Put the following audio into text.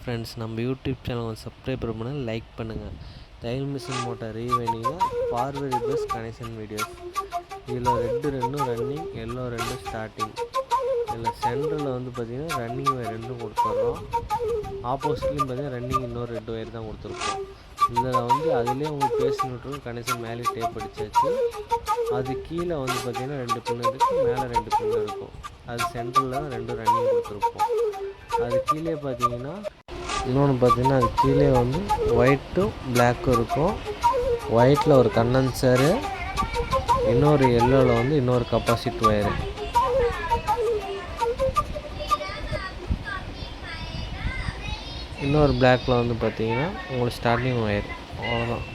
Friends நம்ம YouTube channel வந்து subscribe பண்ணுங்கள், லைக் பண்ணுங்கள். தையல் மிஷின் மோட்டார் ரீவைண்டிங்கில் ஃபார்வேர்டு பஸ் கனெக்ஷன் வீடியோஸ். இதில் ரெட்டு ரெண்டும் ரன்னிங், எல்லோ ரெண்டும் ஸ்டார்டிங். இதில் சென்டரில் வந்து பார்த்திங்கன்னா ரன்னிங் ஒயர் ரெண்டும் கொடுத்துட்றோம். ஆப்போசிட்லேயும் பார்த்திங்கன்னா ரன்னிங் இன்னொரு ரெட்டு ஒயர் தான் கொடுத்துருக்கோம். இதில் வந்து அதுலேயே உங்களுக்கு பேசி நியூட்ரல் கனெக்ஷன் மேலே டேப் அடிச்சாச்சு. அது கீழே வந்து பார்த்திங்கன்னா 2 பின்னு இருக்குது, மேலே 2 பின்னு இருக்கும். அது சென்டரில் தான் ரெண்டும் ரன்னிங் கொடுத்துருப்போம். அது கீழே பார்த்தீங்கன்னா இன்னொன்று பார்த்தீங்கன்னா அது கீழே வந்து ஒயிட்டும் பிளாக்கும் இருக்கும். ஒயிட்டில் ஒரு கண்டன்சரு, இன்னொரு எல்லோவில் வந்து இன்னொரு கெப்பாசிட்டி ஒயரு, இன்னொரு பிளாக்கில் வந்து பார்த்தீங்கன்னா உங்களுக்கு ஸ்டார்டிங் ஒயர். அவ்வளோதான்.